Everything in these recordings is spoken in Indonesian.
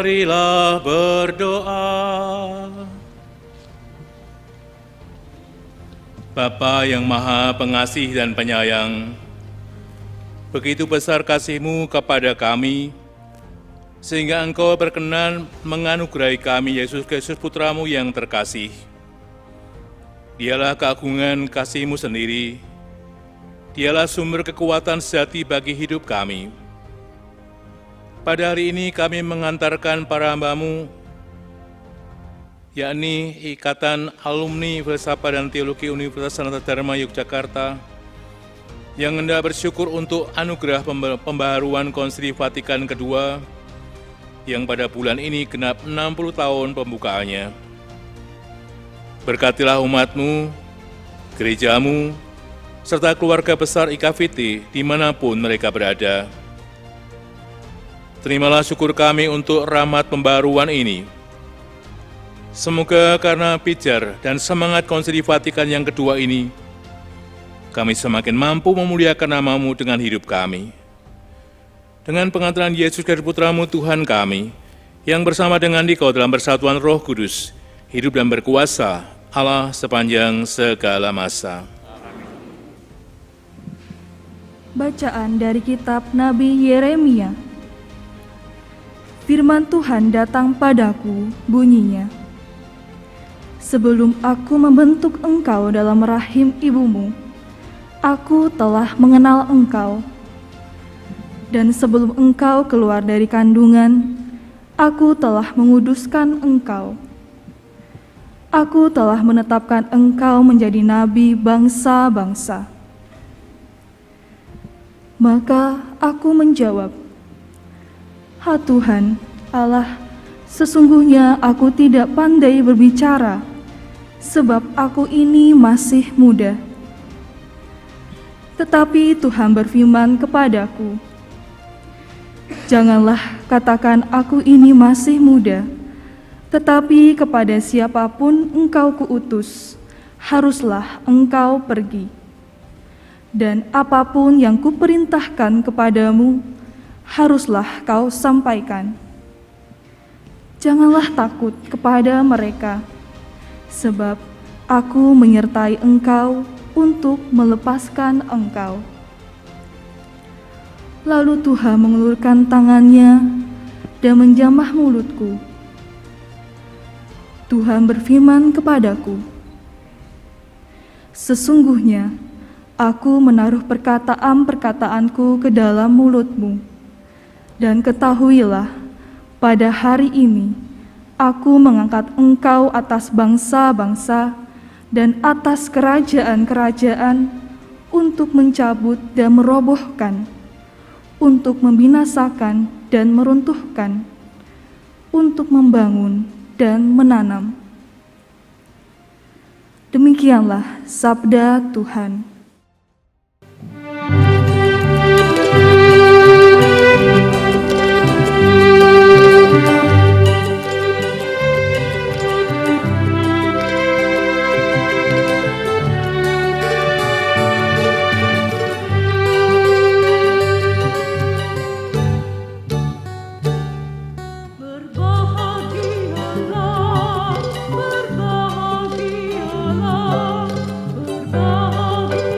Marilah berdoa. Bapa yang Maha Pengasih dan Penyayang, begitu besar kasih-Mu kepada kami, sehingga Engkau berkenan menganugerahi kami Yesus Kristus Putra-Mu yang terkasih. Dialah keagungan kasih-Mu sendiri, Dialah sumber kekuatan sejati bagi hidup kami. Pada hari ini kami mengantarkan para hamba-Mu, yakni Ikatan Alumni Filsafat dan Teologi Universitas Sanata Dharma Yogyakarta, yang hendak bersyukur untuk anugerah pembaharuan Konsili Vatikan II, yang pada bulan ini genap 60 tahun pembukaannya. Berkatilah umat-Mu, gereja-Mu, serta keluarga besar IKVT dimanapun mereka berada. Terimalah syukur kami untuk rahmat pembaruan ini. Semoga karena pijar dan semangat Konsili Vatikan yang kedua ini, kami semakin mampu memuliakan nama-Mu dengan hidup kami. Dengan pengantaran Yesus Kristus Putra-Mu Tuhan kami, yang bersama dengan Dikau dalam persatuan Roh Kudus, hidup dan berkuasa Allah sepanjang segala masa. Bacaan dari kitab Nabi Yeremia. Firman Tuhan datang padaku, bunyinya, sebelum aku membentuk engkau dalam rahim ibumu, aku telah mengenal engkau. Dan sebelum engkau keluar dari kandungan, aku telah menguduskan engkau. Aku telah menetapkan engkau menjadi nabi bangsa-bangsa. Maka aku menjawab, "Ha Tuhan, Allah, sesungguhnya aku tidak pandai berbicara, sebab aku ini masih muda." Tetapi Tuhan berfirman kepadaku, "Janganlah katakan aku ini masih muda, tetapi kepada siapapun engkau kuutus, haruslah engkau pergi. Dan apapun yang kuperintahkan kepadamu, haruslah kau sampaikan. Janganlah takut kepada mereka, sebab aku menyertai engkau untuk melepaskan engkau." Lalu Tuhan mengulurkan tangannya dan menjamah mulutku. Tuhan berfirman kepadaku, "Sesungguhnya aku menaruh perkataan-perkataanku ke dalam mulutmu, dan ketahuilah, pada hari ini aku mengangkat engkau atas bangsa-bangsa dan atas kerajaan-kerajaan untuk mencabut dan merobohkan, untuk membinasakan dan meruntuhkan, untuk membangun dan menanam." Demikianlah sabda Tuhan. Berbahagialah, berbahagialah, berbahagialah.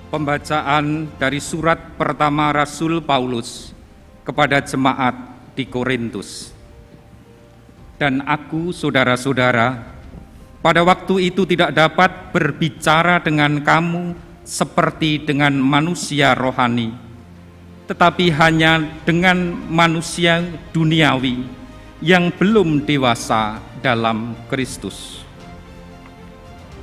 Pembacaan dari surat pertama Rasul Paulus kepada jemaat di Korintus. Dan aku, saudara-saudara, pada waktu itu tidak dapat berbicara dengan kamu seperti dengan manusia rohani, tetapi hanya dengan manusia duniawi yang belum dewasa dalam Kristus.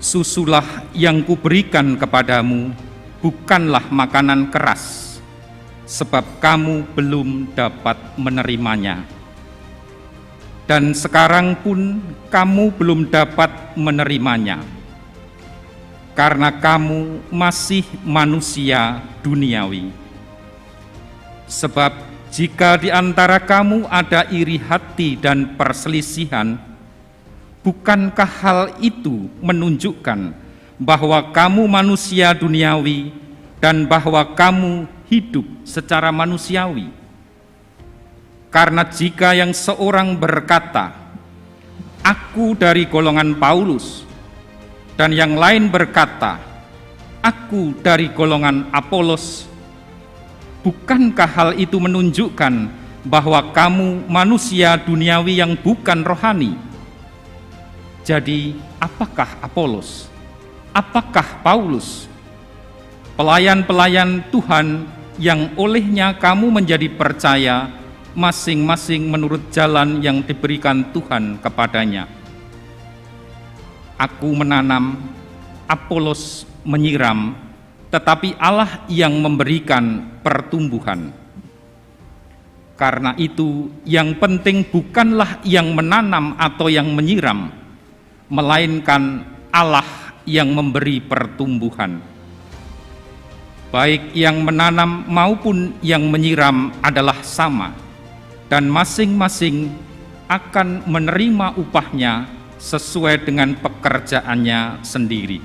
Susulah yang kuberikan kepadamu bukanlah makanan keras, sebab kamu belum dapat menerimanya. Dan sekarang pun kamu belum dapat menerimanya, karena kamu masih manusia duniawi. Sebab jika di antara kamu ada iri hati dan perselisihan, bukankah hal itu menunjukkan bahwa kamu manusia duniawi dan bahwa kamu hidup secara manusiawi? Karena jika yang seorang berkata, "Aku dari golongan Paulus," dan yang lain berkata, "Aku dari golongan Apolos," bukankah hal itu menunjukkan bahwa kamu manusia duniawi yang bukan rohani? Jadi, apakah Apolos? Apakah Paulus? Pelayan-pelayan Tuhan yang olehnya kamu menjadi percaya, masing-masing menurut jalan yang diberikan Tuhan kepadanya. Aku menanam, Apolos menyiram, tetapi Allah yang memberikan pertumbuhan. Karena itu, yang penting bukanlah yang menanam atau yang menyiram, melainkan Allah yang memberi pertumbuhan. Baik yang menanam maupun yang menyiram adalah sama, dan masing-masing akan menerima upahnya sesuai dengan pekerjaannya sendiri.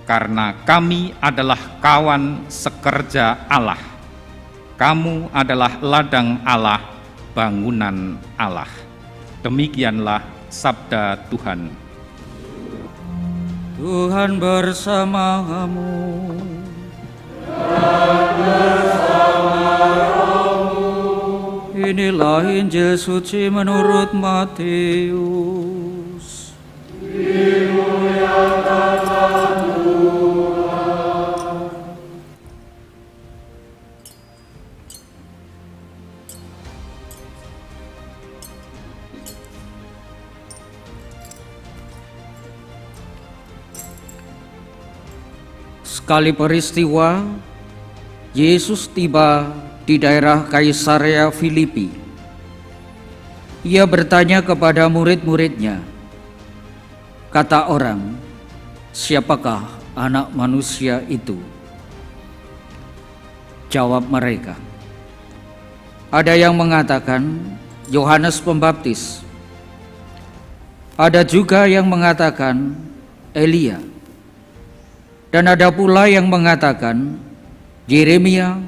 Karena kami adalah kawan sekerja Allah. Kamu adalah ladang Allah, bangunan Allah. Demikianlah sabda Tuhan. Tuhan bersamamu. Inilah Injil suci menurut Matius. Dimuliakanlah Tuhan. Sekali peristiwa, Yesus tiba di daerah Kaisarea Filipi. Ia bertanya kepada murid-muridnya, "Kata orang, siapakah Anak Manusia itu?" Jawab mereka, "Ada yang mengatakan Yohanes Pembaptis, ada juga yang mengatakan Elia, dan ada pula yang mengatakan Yeremia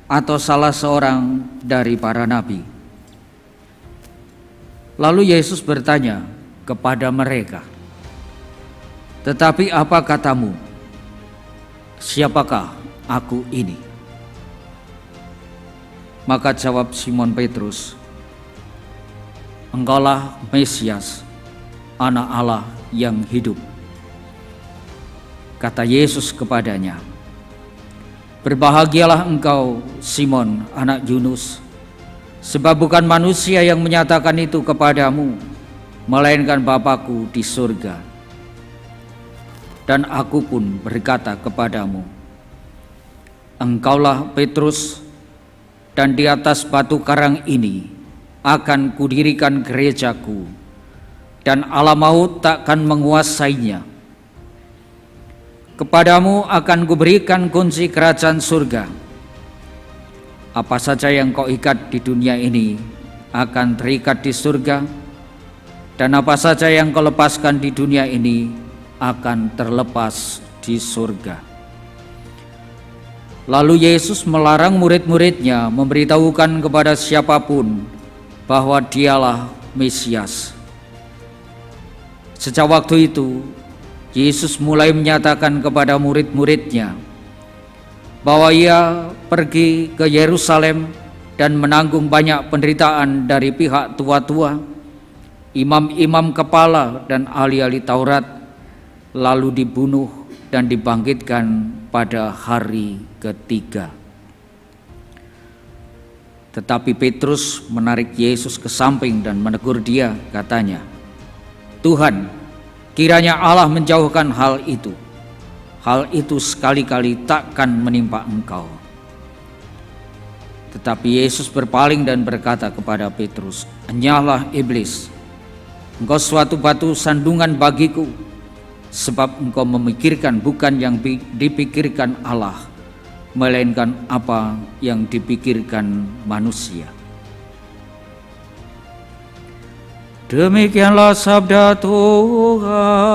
atau salah seorang dari para nabi." Lalu Yesus bertanya kepada mereka, "Tetapi apa katamu? Siapakah aku ini?" Maka jawab Simon Petrus, "Engkaulah Mesias, Anak Allah yang hidup." Kata Yesus kepadanya, "Berbahagialah engkau, Simon, anak Yunus, sebab bukan manusia yang menyatakan itu kepadamu, melainkan Bapa-Ku di surga. Dan aku pun berkata kepadamu, engkaulah Petrus, dan di atas batu karang ini akan kudirikan gerejaku, dan alam maut takkan menguasainya. Kepadamu akan kuberikan kunci kerajaan surga. Apa saja yang kau ikat di dunia ini akan terikat di surga, dan apa saja yang kau lepaskan di dunia ini akan terlepas di surga." Lalu Yesus melarang murid-muridnya memberitahukan kepada siapapun bahwa dialah Mesias. Sejak waktu itu, Yesus mulai menyatakan kepada murid-muridnya bahwa ia pergi ke Yerusalem dan menanggung banyak penderitaan dari pihak tua-tua, imam-imam kepala dan ahli-ahli Taurat, lalu dibunuh dan dibangkitkan pada hari ketiga. Tetapi Petrus menarik Yesus ke samping dan menegur dia, katanya, "Tuhan, kiranya Allah menjauhkan hal itu. Hal itu sekali-kali takkan menimpa engkau." Tetapi Yesus berpaling dan berkata kepada Petrus, "Enyahlah iblis, engkau suatu batu sandungan bagiku, sebab engkau memikirkan bukan yang dipikirkan Allah, melainkan apa yang dipikirkan manusia." Demikianlah sabda Tuhan.